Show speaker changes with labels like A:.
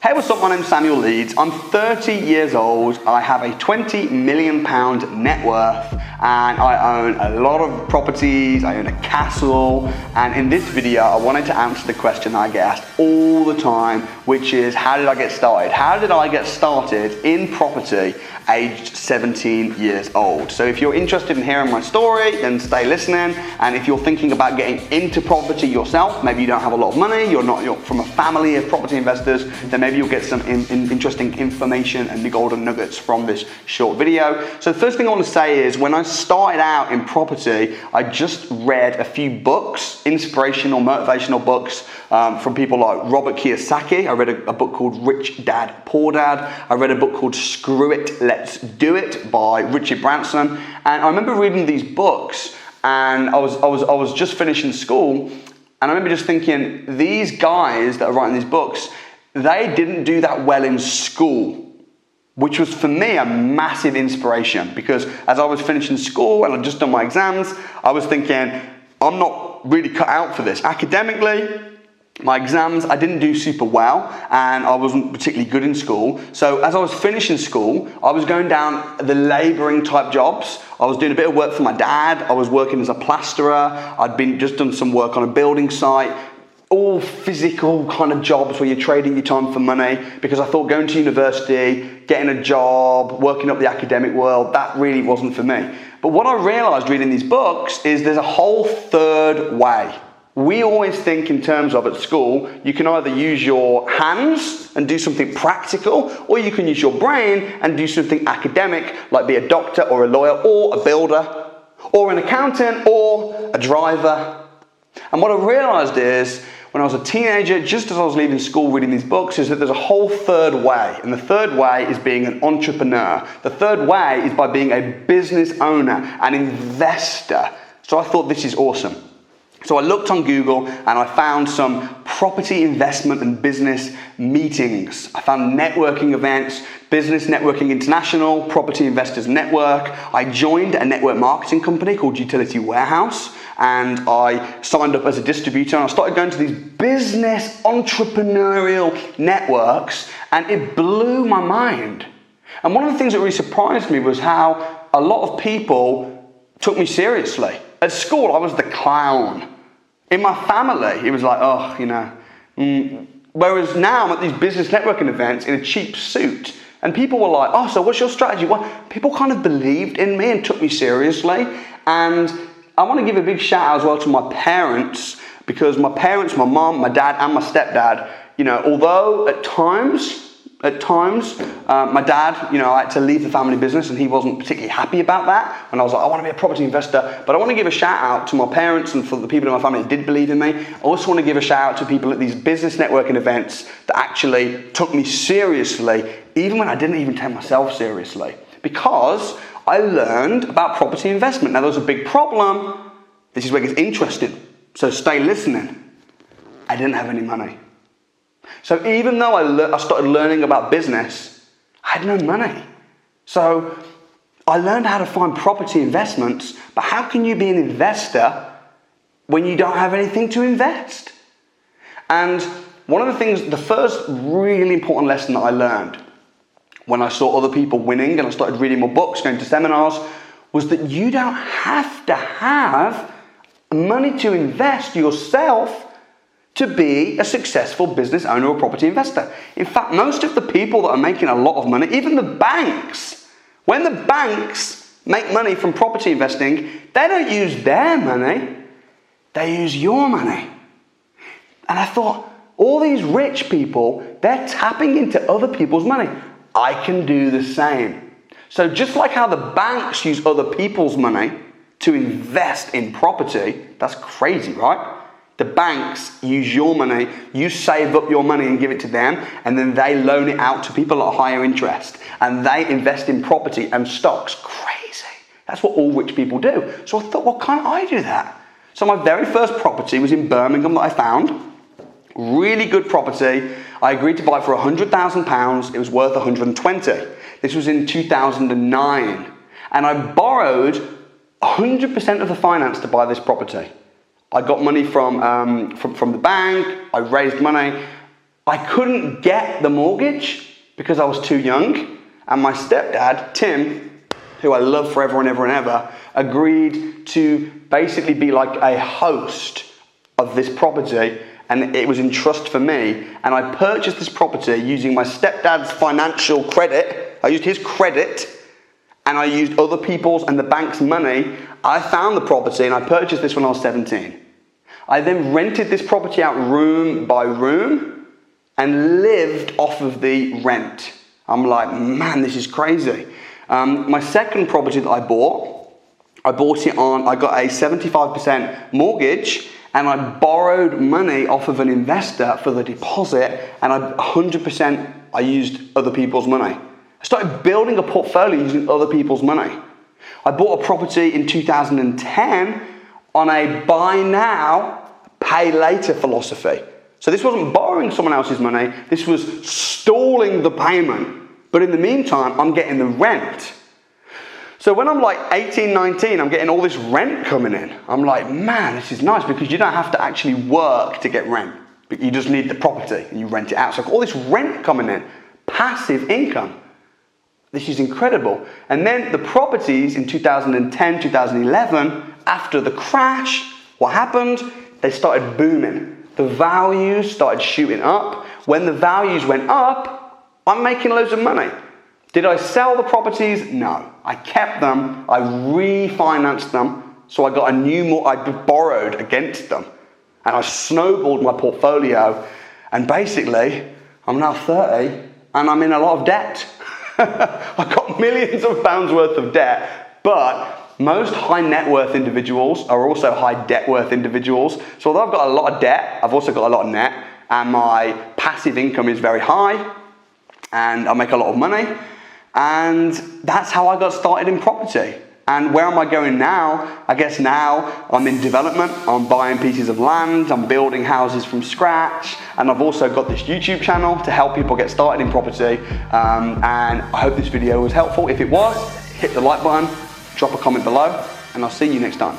A: Hey, what's up? My name's Samuel Leeds. I'm 30 years old. I have a £20 million net worth and I own a lot of properties. I own a castle. And in this video, I wanted to answer the question I get asked all the time, which is, how did I get started? How did I get started in property aged 17 years old? So if you're interested in hearing my story, then stay listening. And if you're thinking about getting into property yourself, maybe you don't have a lot of money, you're from a family of property investors, then maybe you'll get some interesting information and the golden nuggets from this short video. So the first thing I want to say is, when I started out in property, I just read a few books, inspirational, motivational books from people like Robert Kiyosaki. I read a book called Rich Dad, Poor Dad. I read a book called Screw It, Let's Do It by Richard Branson. And I remember reading these books, and I was just finishing school, and I remember just thinking, these guys that are writing these books, they didn't do that well in school, which was for me a massive inspiration, because as I was finishing school and I'd just done my exams, I was thinking, I'm not really cut out for this. Academically, my exams, I didn't do super well, and I wasn't particularly good in school. So as I was finishing school, I was going down the labouring type jobs. I was doing a bit of work for my dad. I was working as a plasterer. I'd just done some work on a building site. All physical kind of jobs where you're trading your time for money, because I thought going to university, getting a job, working up the academic world, that really wasn't for me. But what I realised reading these books is there's a whole third way. We always think in terms of, at school, you can either use your hands and do something practical, or you can use your brain and do something academic, like be a doctor or a lawyer or a builder or an accountant or a driver. And what I realised is, when I was a teenager, just as I was leaving school reading these books, is that there's a whole third way. And the third way is being an entrepreneur. The third way is by being a business owner, an investor. So I thought, this is awesome. So I looked on Google and I found some property investment and business meetings. I found networking events, Business Networking International, Property Investors Network. I joined a network marketing company called Utility Warehouse, and I signed up as a distributor, and I started going to these business entrepreneurial networks, and it blew my mind. And one of the things that really surprised me was how a lot of people took me seriously. At school, I was the clown. In my family, it was like, oh, you know. Whereas now I'm at these business networking events in a cheap suit, and people were like, oh, so what's your strategy? Well, people kind of believed in me and took me seriously. And I want to give a big shout out as well to my parents, because my parents, my mom, my dad, and my stepdad, you know, although at times, my dad, you know, I had to leave the family business, and he wasn't particularly happy about that. And I was like, I want to be a property investor. But I want to give a shout out to my parents and for the people in my family that did believe in me. I also want to give a shout out to people at these business networking events that actually took me seriously, even when I didn't even take myself seriously, because I learned about property investment. Now, there was a big problem. This is where it gets interesting. So stay listening. I didn't have any money. So even though I started learning about business, I had no money. So I learned how to find property investments, but how can you be an investor when you don't have anything to invest? And one of the things, the first really important lesson that I learned when I saw other people winning and I started reading more books, going to seminars, was that you don't have to have money to invest yourself to be a successful business owner or property investor. In fact, most of the people that are making a lot of money, even the banks, when the banks make money from property investing, they don't use their money, they use your money. And I thought, all these rich people, they're tapping into other people's money. I can do the same. So just like how the banks use other people's money to invest in property, that's crazy, right? The banks use your money, you save up your money and give it to them, and then they loan it out to people at a higher interest, and they invest in property and stocks. Crazy. That's what all rich people do. So I thought, well, can't I do that? So my very first property was in Birmingham that I found. Really good property. I agreed to buy it for £100,000. It was worth 120. This was in 2009. And I borrowed 100% of the finance to buy this property. I got money from the bank. I raised money. I couldn't get the mortgage because I was too young. And my stepdad, Tim, who I love forever and ever and ever, agreed to basically be like a host of this property, and it was in trust for me. And I purchased this property using my stepdad's financial credit. I used his credit, and I used other people's and the bank's money. I found the property and I purchased this when I was 17. I then rented this property out room by room and lived off of the rent. I'm like, man, this is crazy. My second property that I bought it on, I got a 75% mortgage, and I borrowed money off of an investor for the deposit, and 100% I used other people's money. I started building a portfolio using other people's money. I bought a property in 2010 on a buy now, pay later philosophy. So this wasn't borrowing someone else's money, this was stalling the payment. But in the meantime, I'm getting the rent. So when I'm like 18, 19, I'm getting all this rent coming in. I'm like, man, this is nice, because you don't have to actually work to get rent. You just need the property and you rent it out. So all this rent coming in, passive income. This is incredible. And then the properties in 2010, 2011, after the crash, what happened? They started booming. The values started shooting up. When the values went up, I'm making loads of money. Did I sell the properties? No. I kept them. I refinanced them. So I got a new I borrowed against them. And I snowballed my portfolio. And basically, I'm now 30 and I'm in a lot of debt. I've got millions of pounds worth of debt. But most high net worth individuals are also high debt worth individuals. So although I've got a lot of debt, I've also got a lot of net. And my passive income is very high. And I make a lot of money. And that's how I got started in property. And where am I going now? I guess now I'm in development. I'm buying pieces of land. I'm building houses from scratch. And I've also got this YouTube channel to help people get started in property. And I hope this video was helpful. If it was, hit the like button, drop a comment below, and I'll see you next time.